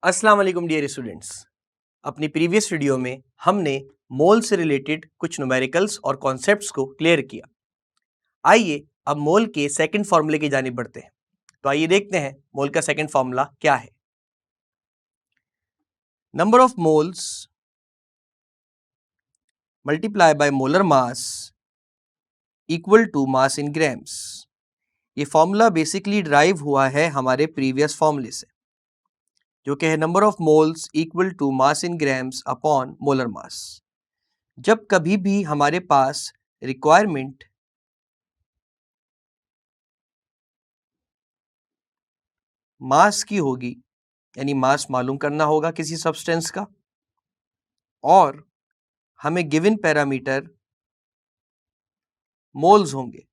अस्सलाम वालेकुम dear students. अपनी प्रीवियस वीडियो में हमने मोल से रिलेटेड कुछ न्यूमेरिकल्स और कॉन्सेप्ट्स को क्लियर किया। आइए अब मोल के सेकंड फॉर्मूले की जानिब बढ़ते हैं। तो आइए देखते हैं मोल का सेकंड फॉर्मूला क्या है। Number of moles multiply by molar mass equal to mass in grams. ये फॉर्मूला बेसिकली ड्राइव हुआ है हमारे प्रीवियस फॉर्मूले से, जो कि है number of moles equal to mass in grams upon molar mass. जब कभी भी हमारे पास रिक्वायरमेंट मास की होगी, यानी मास मालूम करना होगा किसी सब्सटेंस का, और हमें गिवन पैरामीटर मोल्स होंगे,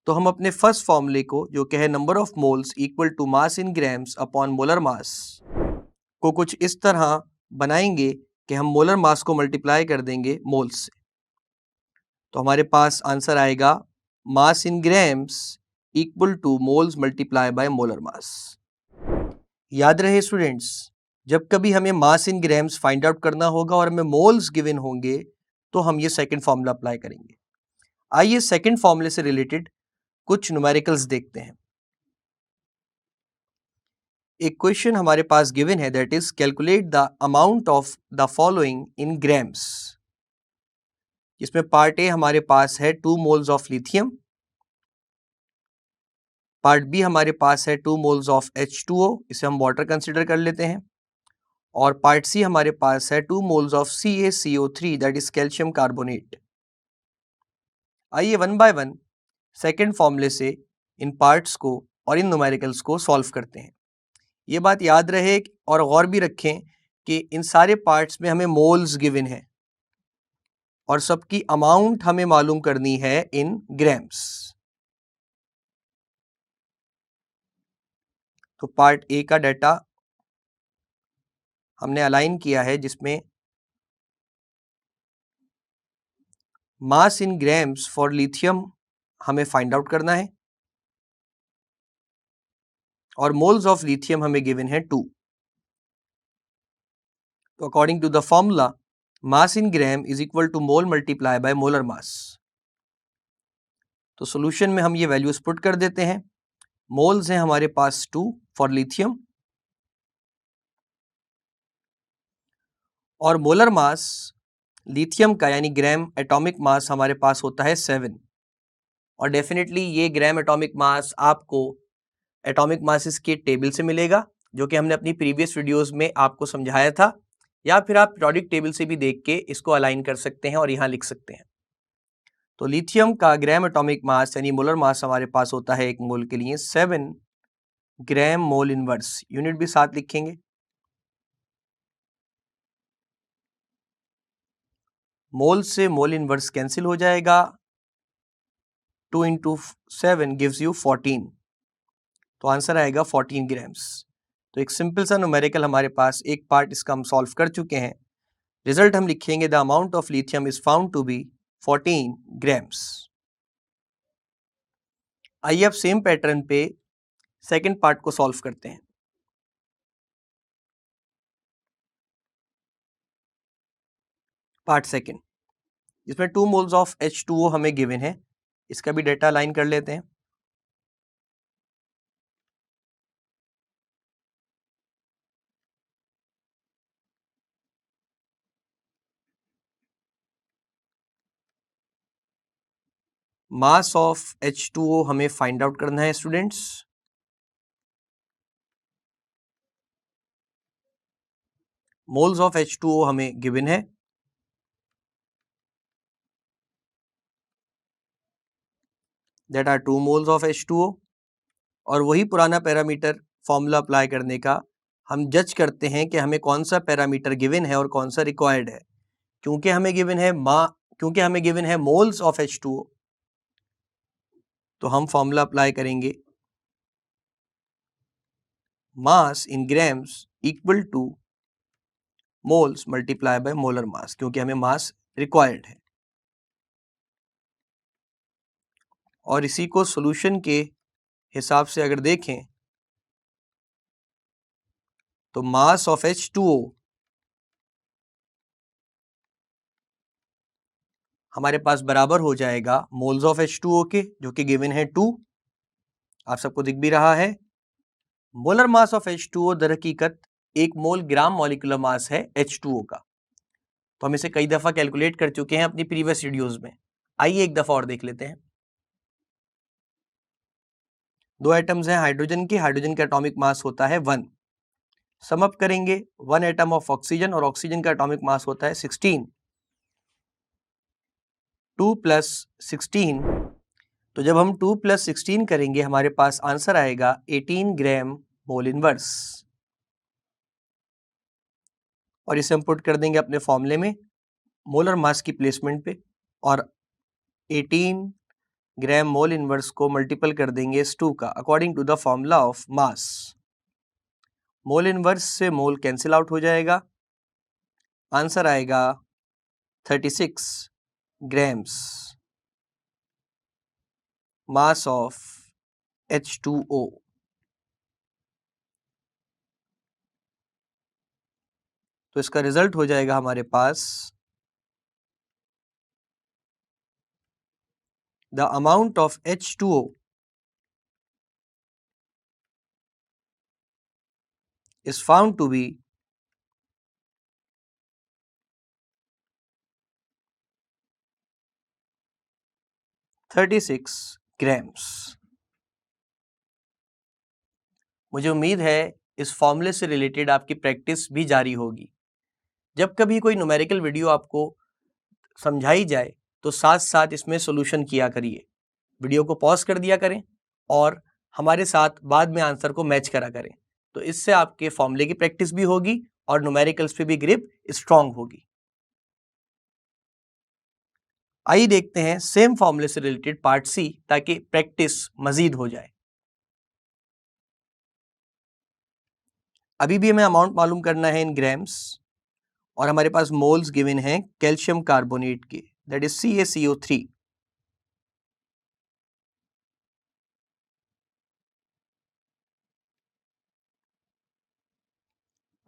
तो हम अपने फर्स्ट फॉर्मूले को, जो कि है number of moles equal to mass in grams upon molar mass, को कुछ इस तरह बनाएंगे कि हम मोलर मास को मल्टीप्लाई कर देंगे मोल्स से। तो हमारे पास आंसर आएगा mass in grams equal to moles multiply by molar mass. याद रहे स्टूडेंट्स, जब कभी हमें mass in grams find out करना होगा और हमें मोल्स गिवन होंगे, तो हम ये सेकंड फॉर्मूला अप्लाई करेंगे। आइए सेकंड फॉर्मूले से रिलेटेड कुछ न्यूमेरिकल्स देखते हैं। एक क्वेश्चन हमारे पास गिवन है, that is calculate the amount of the following in grams, जिसमें पार्ट ए हमारे पास है 2 moles of lithium, part B हमारे पास है 2 मोल्स ऑफ H2O, इसे हम वाटर कंसिडर कर लेते हैं, और पार्ट सी हमारे पास है 2 moles of CaCO3, that is calcium carbonate. आइए वन बाय वन सेकेंड फॉर्मूले से इन पार्ट्स को और इन न्यूमेरिकल्स को सॉल्व करते हैं। ये बात याद रहे और गौर भी रखें कि इन सारे पार्ट्स में हमें मोल्स गिवन है और सबकी अमाउंट हमें मालूम करनी है इन ग्राम्स। तो पार्ट ए का डाटा हमने अलाइन किया है, जिसमें mass in grams for lithium हमें फाइंड आउट करना है, और मोल्स ऑफ लिथियम हमें गिवन है 2। तो according to the formula mass in gram is equal to mole multiply by molar mass. तो सॉल्यूशन में हम ये वैल्यूज पुट कर देते हैं। मोल्स हैं हमारे पास 2 फॉर लिथियम, और मोलर मास लिथियम का यानी ग्राम एटॉमिक मास हमारे पास होता है 7। और डेफिनेटली ये ग्राम एटॉमिक मास आपको एटॉमिक मासेस के टेबल से मिलेगा, जो कि हमने अपनी प्रीवियस वीडियोस में आपको समझाया था, या फिर आप पीरियोडिक टेबल से भी देख के इसको अलाइन कर सकते हैं और यहाँ लिख सकते हैं। तो लिथियम का ग्राम एटॉमिक मास यानी मोलर मास हमारे पास होता है एक मोल के लिए 7 ग्राम मोल इनवर्स, यूनिट भी साथ लिखेंगे। मोल से मोल इनवर्स कैंसिल हो जाएगा, 2 इंटू 7 गिव्स यू 14, तो आंसर आएगा 14 ग्राम्स। तो एक सिंपल सा न्यूमेरिकल हमारे पास, एक पार्ट इसका हम सॉल्व कर चुके हैं। रिजल्ट हम लिखेंगे, the amount of lithium is found to be 14 grams. आइए अब सेम पैटर्न पे सेकंड पार्ट को सॉल्व करते हैं। पार्ट सेकंड, जिसमें 2 मोल्स ऑफ H2O हमें गिवन है, इसका भी डेटा लाइन कर लेते हैं। मास ऑफ H2O हमें फाइंड आउट करना है स्टूडेंट्स। मोल्स ऑफ H2O हमें गिवन है, that are 2 moles of H2O, और वही पुराना पैरामीटर फॉर्मूला अप्लाई करने का हम जज करते हैं कि हमें कौन सा पैरामीटर गिवन है और कौन सा रिक्वायर्ड है। क्योंकि हमें गिवन है मोल्स ऑफ H2O, तो हम फॉर्मूला अप्लाई करेंगे mass in grams equal to moles multiply by molar mass, क्योंकि हमें मास रिक्वायर्ड है। और इसी को सॉल्यूशन के हिसाब से अगर देखें तो मास ऑफ H2O हमारे पास बराबर हो जाएगा मोल्स ऑफ H2O के, जो कि गिवन है 2, आप सबको दिख भी रहा है। मोलर मास ऑफ H2O दर हकीकत 1 मोल ग्राम मॉलिक्यूलर मास है H2O का। तो हम इसे कई दफा कैलकुलेट कर चुके हैं अपनी प्रीवियस वीडियोस में। आइए एक दफा और देख लेते हैं। दो एटम्स हैं हाइड्रोजन के, हाइड्रोजन का एटॉमिक मास होता है 1। सम अप करेंगे 1 एटम ऑफ ऑक्सीजन, और ऑक्सीजन का एटॉमिक मास होता है 16। 2 प्लस 16, तो जब हम 2 प्लस 16 करेंगे हमारे पास आंसर आएगा 18 ग्राम मोल इनवर्स, और इसे हम पुट कर देंगे अपने फॉर्मूले में मोलर मास की प्लेसमेंट पे, और 18 ग्राम मोल इनवर्स को मल्टीपल कर देंगे इस 2 का according to the formula of mass. Mole inverse से मोल कैंसिल आउट हो जाएगा, आंसर आएगा 36 ग्राम्स मास ऑफ H2O। तो इसका रिजल्ट हो जाएगा हमारे पास the amount of H2O is found to be 36 grams। मुझे उम्मीद है इस फॉर्मूले से रिलेटेड आपकी प्रैक्टिस भी जारी होगी। जब कभी कोई न्यूमेरिकल वीडियो आपको समझाई जाए तो साथ साथ इसमें सॉल्यूशन किया करिए। वीडियो को पॉज कर दिया करें और हमारे साथ बाद में आंसर को मैच करा करें, तो इससे आपके फॉर्मूले की प्रैक्टिस भी होगी और न्यूमेरिकल्स पे भी ग्रिप स्ट्रांग होगी। आइए देखते हैं सेम फॉर्मूले से रिलेटेड पार्ट सी, ताकि प्रैक्टिस मजीद हो जाए। अभी भी हमें अमाउंट मालूम करना है इन ग्राम्स, और हमारे पास मोल्स गिवन हैं कैल्शियम कार्बोनेट के, that is CaCO3।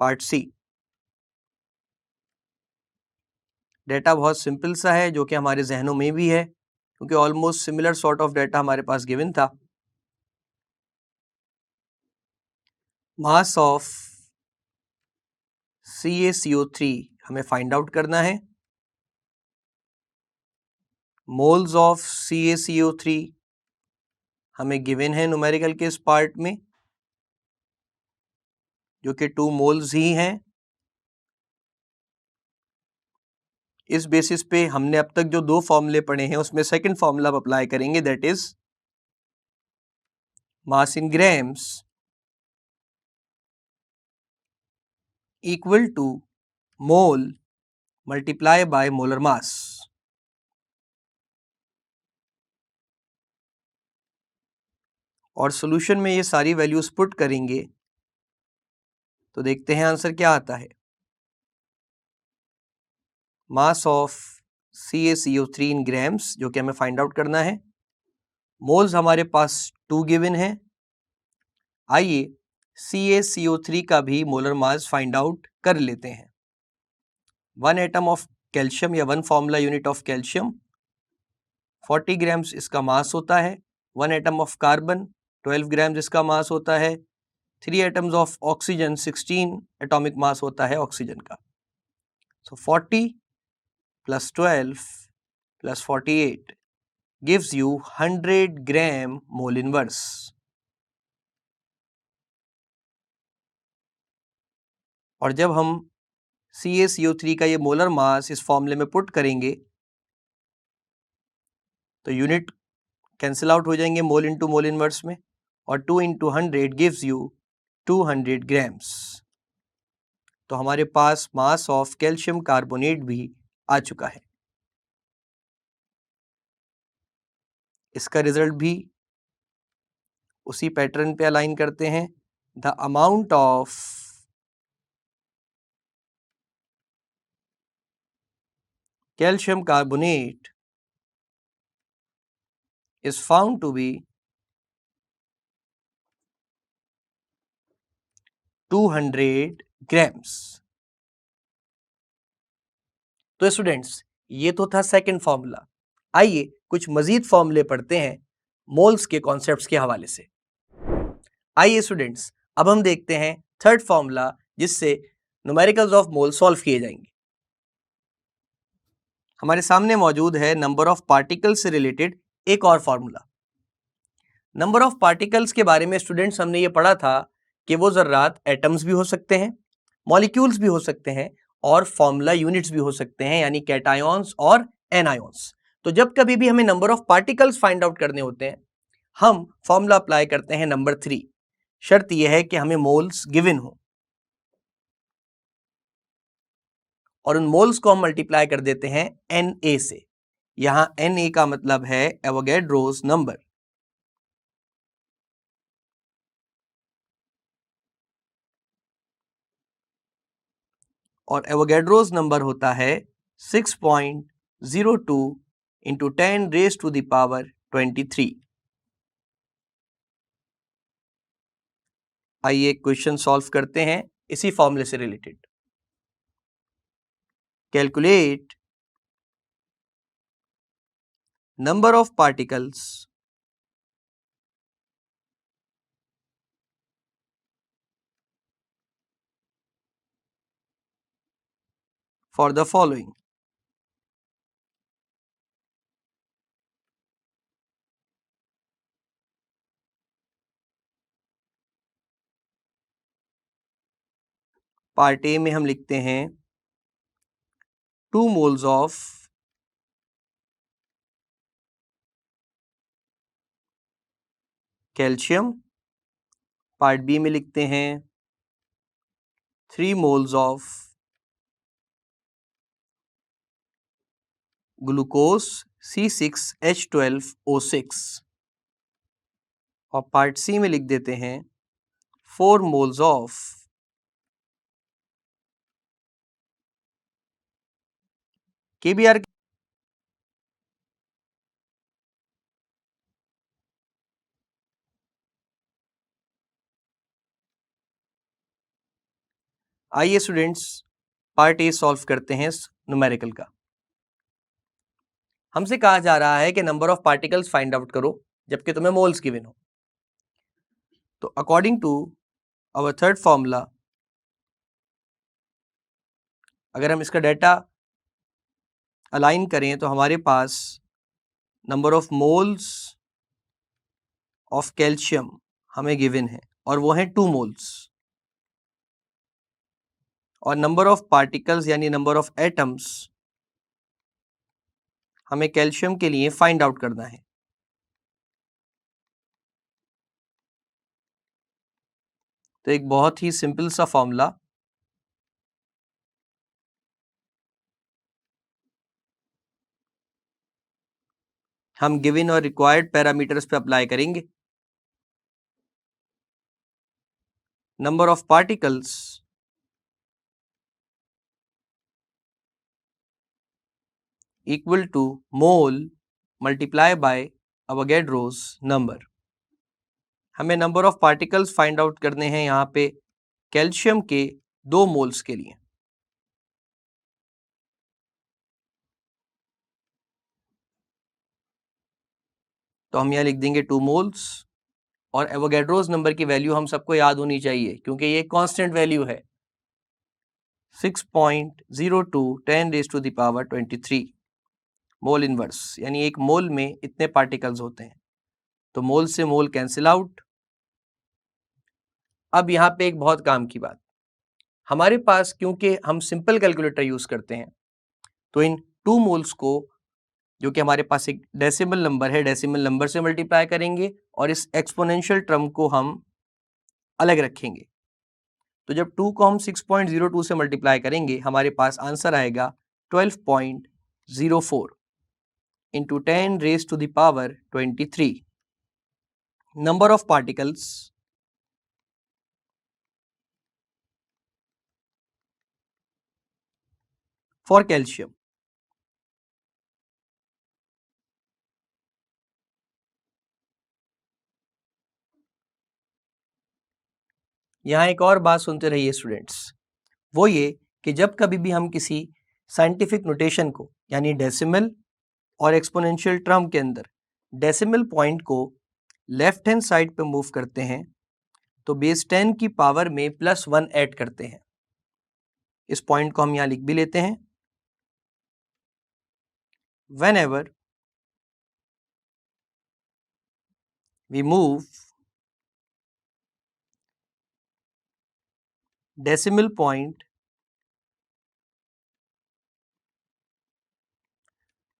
Part C data बहुत सिंपल सा है, जो कि हमारे जहनों में भी है, क्योंकि almost similar sort of data हमारे पास गिवन था। मास ऑफ CaCO3 हमें फाइंड आउट करना है। मोल्स ऑफ CaCO3 हमें गिवन है न्यूमेरिकल के इस पार्ट में, जो कि 2 मोल्स ही हैं। इस बेसिस पे हमने अब तक जो 2 फॉर्मूले पढ़े हैं उसमें सेकंड फॉर्मूला अप्लाई करेंगे, that is mass in grams equal to mole multiply by molar mass. और सॉल्यूशन में ये सारी वैल्यूज पुट करेंगे तो देखते हैं आंसर क्या आता है। Mass of CaCO3 in grams, जो कि हमें फाइंड आउट करना है। मोल्स हमारे पास 2 गिवन है। आइए CaCO3 का भी मोलर मास फाइंड आउट कर लेते हैं। 1 एटम ऑफ कैल्शियम या 1 formula unit of calcium 40 grams इसका मास होता है। 1 एटम ऑफ कार्बन 12 ग्राम्स इसका मास होता है। 3 atoms of oxygen 16 atomic mass होता है ऑक्सीजन का। सो 40 plus 12 plus 48 gives you 100 gram mole inverse. और जब हम CaCO3 का ये मोलर मास इस फॉर्मूले में पुट करेंगे तो यूनिट कैंसिल आउट हो जाएंगे मोल इंटू मोल इनवर्स में, और 2 इंटू 100 गिव्स यू 200 ग्राम्स। तो हमारे पास मास ऑफ कैल्शियम कार्बोनेट भी आ चुका है। इसका रिजल्ट भी उसी पैटर्न पे अलाइन करते हैं। The amount of calcium carbonate is found to be 200 grams. तो स्टूडेंट्स, ये तो था सेकंड फॉर्मूला। आइए कुछ मजीद फॉर्मूले पढ़ते हैं मोल्स के कॉन्सेप्ट्स के हवाले से। आइए स्टूडेंट्स, अब हम देखते हैं थर्ड फॉर्मूला जिससे न्यूमेरिकल्स ऑफ मोल सॉल्व किए जाएंगे। हमारे सामने मौजूद है नंबर ऑफ पार्टिकल्स से रिलेटेड एक और फॉर्मूला। नंबर ऑफ पार्टिकल्स के बारे में स्टूडेंट्स हमने ये पढ़ा था कि वो जर्रात एटम्स भी हो सकते हैं, मॉलिक्यूल्स भी हो सकते हैं और फॉर्मूला यूनिट्स भी हो सकते हैं, यानी कैटायंस और एनायंस। तो जब कभी भी हमें number of particles find out करने होते हैं, हम फॉर्मूला अप्लाई करते हैं नंबर 3। शर्त यह है कि हमें मोल्स गिवन हो और उन मोल्स को हम मल्टीप्लाई कर देते हैं Na से। यहां Na का मतलब है एवोगैड्रोस नंबर, और एवोगैड्रोस नंबर होता है 6.02 into 10 raise to the power 23। आइए क्वेश्चन सॉल्व करते हैं इसी फॉर्मूले से related. Calculate number of particles for the following. Part A में हम लिखते हैं 2 moles of calcium. Part B में लिखते हैं 3 मोल्स ऑफ ग्लूकोज C6H12O6। और पार्ट सी में लिख देते हैं 4 मोल्स ऑफ KBr। आइए स्टूडेंट्स, पार्ट ए सॉल्व करते हैं न्यूमेरिकल का। हमसे कहा जा रहा है कि number of particles find out करो जबकि तुम्हें मोल्स गिवन हो। तो according to our third formula, अगर हम इसका डाटा अलाइन करें तो हमारे पास number of moles of calcium हमें गिवन है और वो है 2 मोल्स, और नंबर ऑफ पार्टिकल्स यानी नंबर ऑफ एटम्स हमें कैल्शियम के लिए फाइंड आउट करना है। तो एक बहुत ही सिंपल सा फॉर्मूला, हम गिवन और रिक्वायर्ड पैरामीटर्स पे अप्लाई करेंगे। Number of particles equal to mole multiply by Avogadro's number. हमें number of particles find out करने हैं यहाँ पे कैल्शियम के 2 मोल्स के लिए। तो हम यहाँ लिख देंगे 2 मोल्स, और एवोगैड्रोस नंबर की वैल्यू हम सबको याद होनी चाहिए क्योंकि ये कांस्टेंट वैल्यू है, 6.02 10 raise to the power 23 mole inverse, यानी एक मोल में इतने पार्टिकल्स होते हैं। तो मोल से मोल कैंसिल आउट। अब यहाँ पे एक बहुत काम की बात, हमारे पास क्योंकि हम सिंपल कैलकुलेटर यूज करते हैं, तो इन 2 मोल्स को, जो कि हमारे पास एक डेसिमल नंबर है, डेसिमल नंबर से मल्टीप्लाई करेंगे और इस एक्सपोनेंशियल टर्म को हम अलग रखेंगे। तो जब 2 को हम 6.02 से मल्टीप्लाई करेंगे, हमारे पास आंसर आएगा 12.04 into 10 raise to the power 23 number of particles for calcium. यहाँ एक और बात सुनते रहिए स्टूडेंट्स, वो ये कि जब कभी भी हम किसी साइंटिफिक नोटेशन को यानी डेसिमल और एक्सपोनेंशियल टर्म के अंदर डेसिमल पॉइंट को लेफ्ट हैंड साइड पे मूव करते हैं तो बेस 10 की पावर में +1 ऐड करते हैं। इस पॉइंट को हम यहाँ लिख भी लेते हैं। Whenever we move decimal point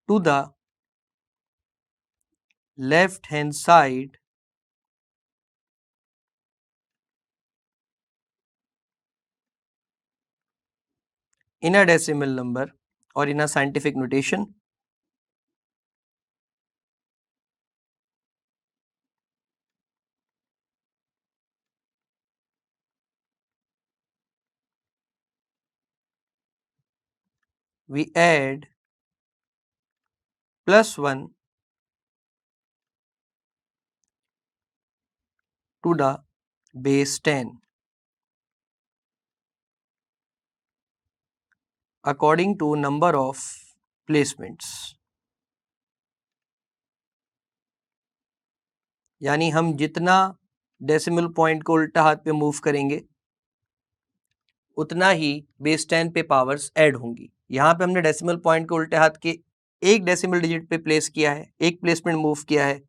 to the left hand side in a decimal number or in a scientific notation, we add +1 to the base 10 according to number of placements। यानी हम जितना डेसिमल पॉइंट को उल्टा हाथ पे move करेंगे उतना ही base 10 पे पावर्स ऐड होंगी। यहाँ पे हमने डेसिमल पॉइंट को उल्टे हाथ के एक डेसिमल डिजिट पे प्लेस किया है, एक प्लेसमेंट मूव किया है,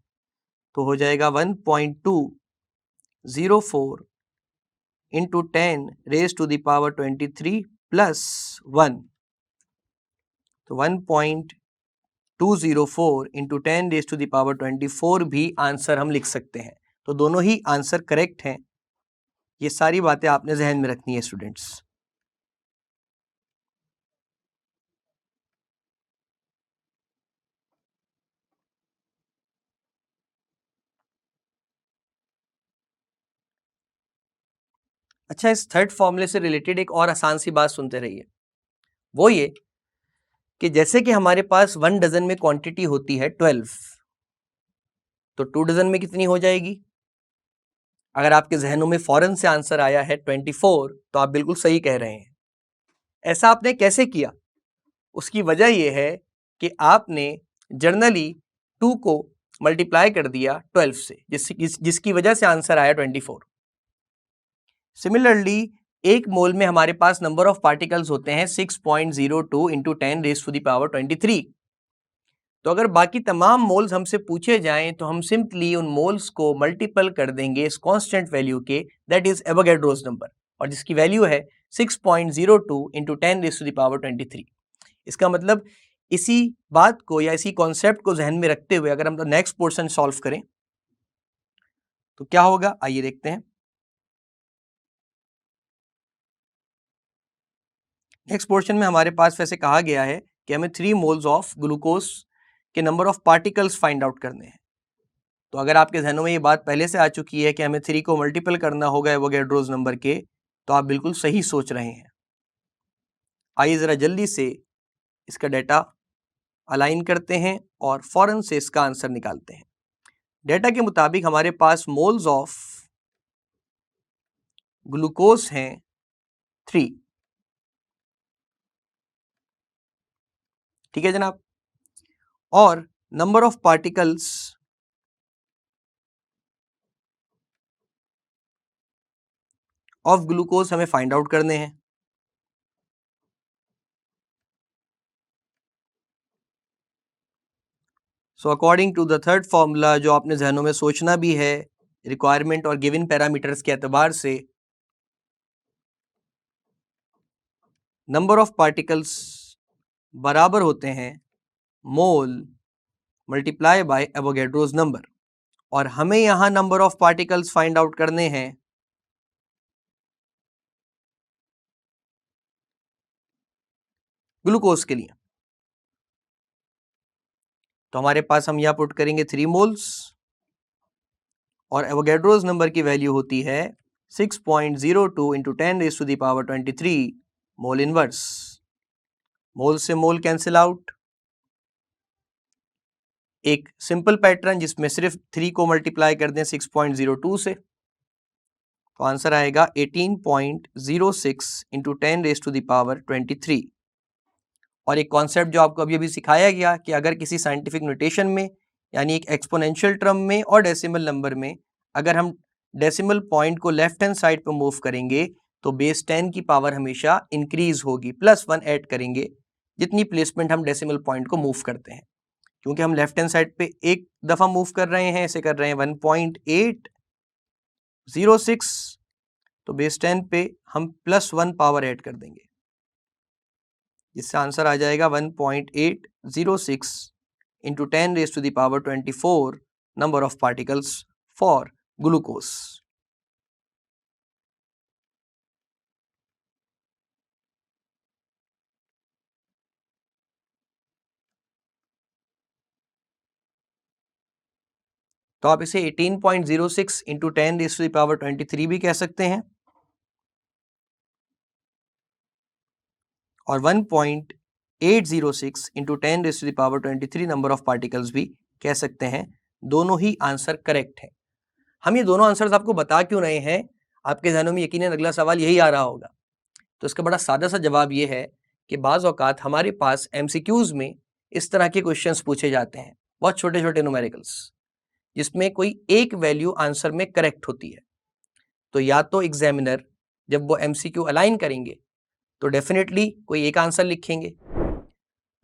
तो हो जाएगा 1.204 into 10 raised to the power 23 plus 1, तो 1.204 into 10 raised to the power 24 भी आंसर हम लिख सकते हैं। तो दोनों ही आंसर करेक्ट हैं। ये सारी बातें आपने जहन में रखनी है स्टूडेंट्स। अच्छा, इस थर्ड फॉर्मूले से रिलेटेड एक और आसान सी बात सुनते रहिए, वो ये कि जैसे कि हमारे पास 1 डजन में क्वांटिटी होती है 12, तो 2 डजन में कितनी हो जाएगी? अगर आपके जहनों में फौरन से आंसर आया है 24, तो आप बिल्कुल सही कह रहे हैं। ऐसा आपने कैसे किया? उसकी वजह यह है कि आपने जर्नली 2 को मल्टीप्लाई कर दिया 12 से, जिसकी वजह से आंसर आया 24। सिमिलरली एक मोल में हमारे पास नंबर ऑफ पार्टिकल्स होते हैं 6.02 into 10 raise to the power 23। तो अगर बाकी तमाम मोल्स हमसे पूछे जाएं तो हम सिंपली उन मोल्स को मल्टीपल कर देंगे इस कांस्टेंट वैल्यू के, दैट इज एवोगैड्रोस नंबर, और जिसकी वैल्यू है 6.02 into 10 raise to the power 23। इसका मतलब इसी बात को या इसी कॉन्सेप्ट को जहन में रखते हुए अगर हम नेक्स्ट पोर्शन सॉल्व करें तो क्या होगा, आइए देखते हैं। नेक्स्ट पोर्शन में हमारे पास वैसे कहा गया है कि हमें 3 मोल्स ऑफ ग्लूकोज के number of particles find out करने हैं। तो अगर आपके जहनों में ये बात पहले से आ चुकी है कि हमें 3 को मल्टीपल करना होगा एवोगैड्रोस नंबर के, तो आप बिल्कुल सही सोच रहे हैं। आइए जरा जल्दी से इसका डेटा अलाइन करते हैं और फौरन से इसका आंसर निकालते हैं। डेटा के मुताबिक हमारे पास मोल्स ऑफ ग्लूकोज हैं 3। ठीक है जनाब, और number of particles of glucose हमें फाइंड आउट करने हैं। So according to the third formula, जो आपने जहनों में सोचना भी है रिक्वायरमेंट और गिवन पैरामीटर्स के एतबार से, नंबर ऑफ पार्टिकल्स बराबर होते हैं मोल मल्टीप्लाई बाय एवोगैड्रोस नंबर, और हमें यहां number of particles find out करने हैं ग्लूकोज के लिए। तो हमारे पास हम यहां पुट करेंगे 3 मोल्स और एवोगैड्रोस नंबर की वैल्यू होती है 6.02 into 10 raise to the power 23 mole inverse. Mole से मोल कैंसिल आउट, एक सिंपल पैटर्न जिसमें सिर्फ 3 को मल्टीप्लाई कर दें 6.02 से, तो आंसर आएगा 18.06 इंटू 10⁻23। और एक कॉन्सेप्ट जो आपको अभी अभी सिखाया गया कि अगर किसी साइंटिफिक नोटेशन में यानी एक एक्सपोनेंशियल टर्म में और डेसिमल नंबर में अगर हम डेसिमल पॉइंट को लेफ्ट हैंड साइड पर मूव करेंगे तो बेस 10 की पावर हमेशा इंक्रीज होगी, +1 ऐड करेंगे जितनी प्लेसमेंट हम डेसिमल पॉइंट को मूव करते हैं। क्योंकि हम लेफ्ट हैंड साइड पे एक दफा मूव कर रहे हैं, ऐसे कर रहे हैं 1.806, तो बेस 10 पे हम +1 पावर ऐड कर देंगे, जिससे आंसर आ जाएगा 1.806 into 10⁻24 number of particles for glucose. तो आप इसे 18.06 इंटू 10⁻23 भी कह सकते हैं और 1.806 इंटू 10⁻23 नंबर ऑफ पार्टिकल्स भी कह सकते हैं। दोनों ही आंसर करेक्ट है। हम ये दोनों आंसर्स आपको बता क्यों रहे हैं, आपके ध्यानों में यकीनन अगला सवाल यही आ रहा होगा। तो इसका बड़ा सादा सा जवाब ये है कि बाज़ औक़ात हमारे पास एमसीक्यूज में इस तरह के क्वेश्चंस पूछे जाते हैं, बहुत छोटे छोटे न्यूमेरिकल्स, जिसमें कोई एक वैल्यू आंसर में करेक्ट होती है। तो या तो एग्जामिनर जब वो एमसीक्यू अलाइन करेंगे तो डेफिनेटली कोई एक आंसर लिखेंगे।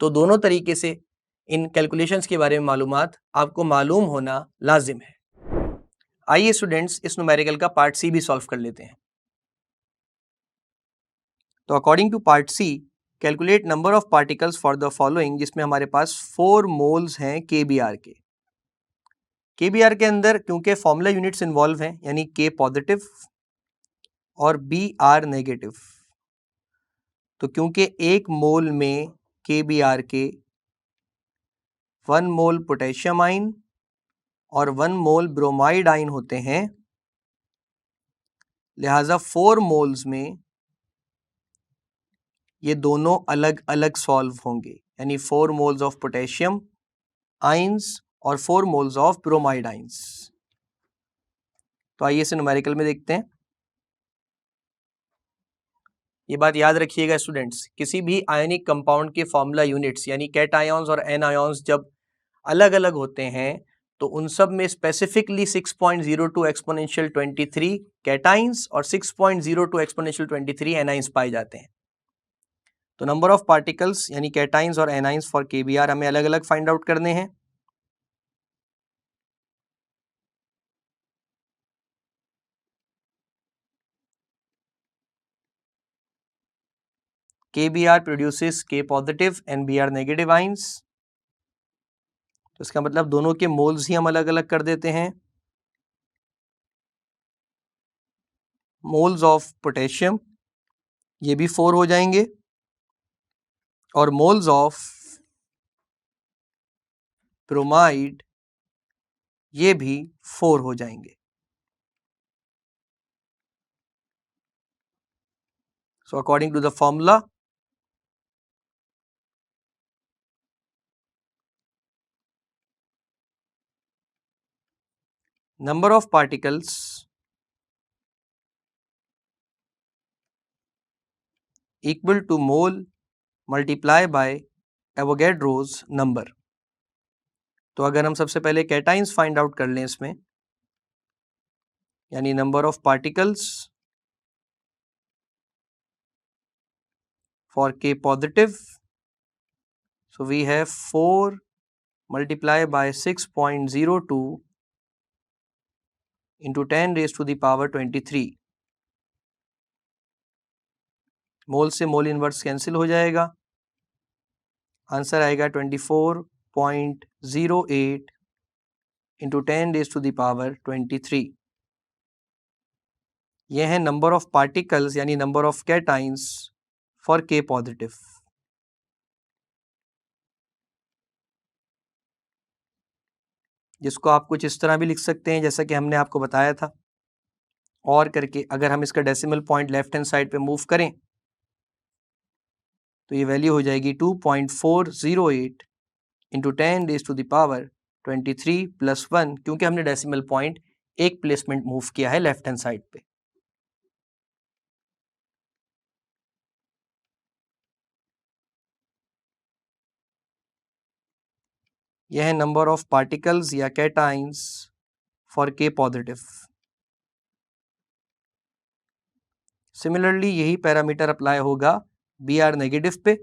तो दोनों तरीके से इन कैलकुलेशंस के बारे में मालूमात आपको मालूम होना लाजिम है। आइए स्टूडेंट्स इस न्यूमेरिकल का पार्ट सी भी सॉल्व कर लेते हैं। तो according to part C, calculate number of particles for the following, जिसमें हमारे पास 4 मोल्स हैं केबीआर के। केबीआर के अंदर क्योंकि फॉर्मूला यूनिट्स इन्वॉल्व हैं, यानी के पॉजिटिव और बी आर नेगेटिव, तो क्योंकि एक मोल में केबीआर के 1 मोल पोटेशियम आयन और 1 मोल ब्रोमाइड आयन होते हैं, लिहाजा 4 मोल्स में ये दोनों अलग अलग सॉल्व होंगे, यानी 4 मोल्स ऑफ पोटेशियम आयंस और 4 मोल्स ऑफ ब्रोमाइड आयंस। तो आइए इसे न्यूमेरिकल में देखते हैं। ये बात याद रखिएगा स्टूडेंट्स, किसी भी आयनिक कंपाउंड के फॉर्मूला यूनिट्स यानी कैटायंस और एनायंस जब अलग अलग होते हैं तो उन सब में स्पेसिफिकली 6.02 एक्सपोनेंशियल 23 कैटायंस और 6.02 एक्सपोनेंशियल 23 एनायंस पाए जाते हैं। तो नंबर ऑफ पार्टिकल्स यानी कैटायंस और एनायंस फॉर केबीआर हमें अलग अलग फाइंड आउट करने हैं। KBr produces K positive and Br negative ions, तो इसका मतलब दोनों के मोल्स ही हम अलग अलग कर देते हैं। मोल्स ऑफ पोटेशियम ये भी 4 हो जाएंगे और मोल्स ऑफ ब्रोमाइड ये भी 4 हो जाएंगे। So according to the formula, number of particles equal to mole multiply by Avogadro's number। तो अगर हम सबसे पहले कैटाइंस फाइंड आउट कर लें इसमें, यानी number of particles for K positive, so we have 4 multiplied by 6.02 into 10 raised to the power 23। Mole से मोल इनवर्स कैंसिल हो जाएगा, आंसर आएगा 24.08 into 10 raise to the power 23। यह है नंबर ऑफ पार्टिकल्स यानी number of cations for K positive. जिसको आप कुछ इस तरह भी लिख सकते हैं जैसा कि हमने आपको बताया था, और करके अगर हम इसका decimal point left hand side पे मूव करें तो ये वैल्यू हो जाएगी 2.408 into 10 raise to the power 23 + 1, क्योंकि हमने डेसिमल पॉइंट एक प्लेसमेंट मूव किया है लेफ्ट हैंड साइड पे। यह है नंबर ऑफ पार्टिकल्स या cations for K positive. Similarly यही पैरामीटर अप्लाई होगा बी आर नेगेटिव पे।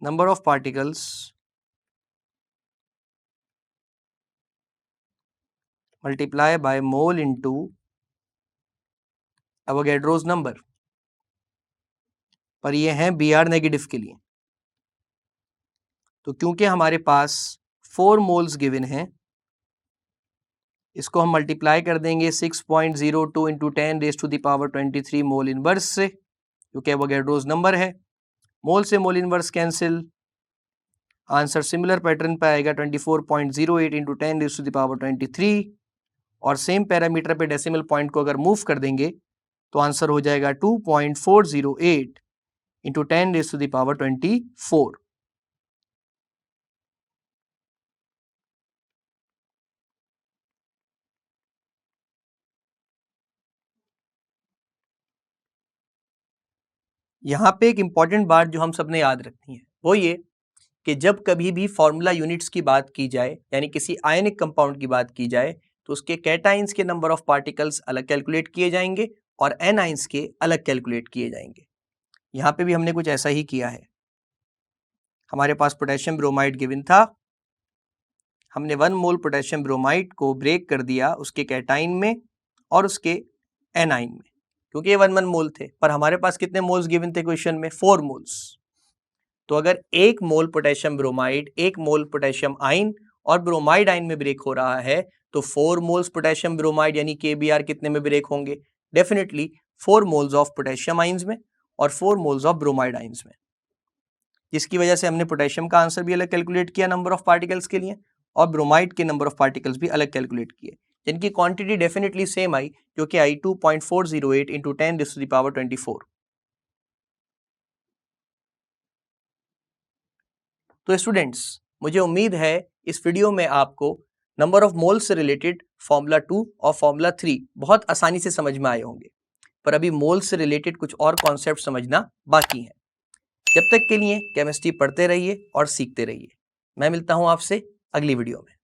Number of particles multiply by mole into Avogadro's number, पर ये हैं बी आर नेगेटिव के लिए। तो क्योंकि हमारे पास 4 मोल्स गिवन हैं, इसको हम मल्टीप्लाई कर देंगे 6.02 इंटू 10⁻23 मोल इनवर्स से, क्योंकि एवोगैड्रोस नंबर है। मोल से mole inverse cancel, answer similar pattern पे आएगा 24.08 इंटू 10⁻23, और सेम पैरामीटर पे डेसिमल पॉइंट को अगर मूव कर देंगे तो आंसर हो जाएगा 2.408 इंटू 10⁻24। यहाँ पे एक इंपॉर्टेंट बात जो हम सबने याद रखनी है वो ये कि जब कभी भी फॉर्मूला यूनिट्स की बात की जाए, यानी किसी आयनिक कंपाउंड की बात की जाए, तो उसके कैटाइंस के नंबर ऑफ पार्टिकल्स अलग कैलकुलेट किए जाएंगे और एनाइंस के अलग कैलकुलेट किए जाएंगे। यहाँ पे भी हमने कुछ ऐसा ही किया है। हमारे पास पोटेशियम ब्रोमाइड गिवन था, हमने 1 मोल पोटेशियम ब्रोमाइड को ब्रेक कर दिया उसके कैटाइन में और उसके एनाइन में, क्योंकि ये 1 मोल थे, पर हमारे पास कितने मोल्स गिवन थे क्वेश्चन में? 4 मोल्स। तो अगर 1 मोल पोटेशियम ब्रोमाइड 1 मोल पोटेशियम आइन और ब्रोमाइड आइन में ब्रेक हो रहा है, तो 4 मोल्स पोटेशियम ब्रोमाइड यानी KBr कितने में ब्रेक होंगे? Definitely 4 moles of potassium ions में और 4 मोल्स ऑफ ब्रोमाइड आइंस में, जिसकी वजह से हमने पोटेशियम का आंसर भी अलग कैलकुलेट किया नंबर ऑफ पार्टिकल्स के लिए, और ब्रोमाइड के नंबर ऑफ पार्टिकल्स भी अलग कैलकुलेट किए, जिनकी क्वांटिटी डेफिनेटली सेम आई, जो कि आई 2.408 इंटू 10⁻24। तो स्टूडेंट्स, मुझे उम्मीद है इस वीडियो में आपको नंबर ऑफ मोल्स से रिलेटेड फॉर्मूला 2 और फॉर्मूला 3 बहुत आसानी से समझ में आए होंगे, पर अभी मोल्स से रिलेटेड कुछ और कॉन्सेप्ट समझना बाकी है। जब तक के लिए केमिस्ट्री पढ़ते रहिए और सीखते रहिए। मैं मिलता हूं आपसे अगली वीडियो में।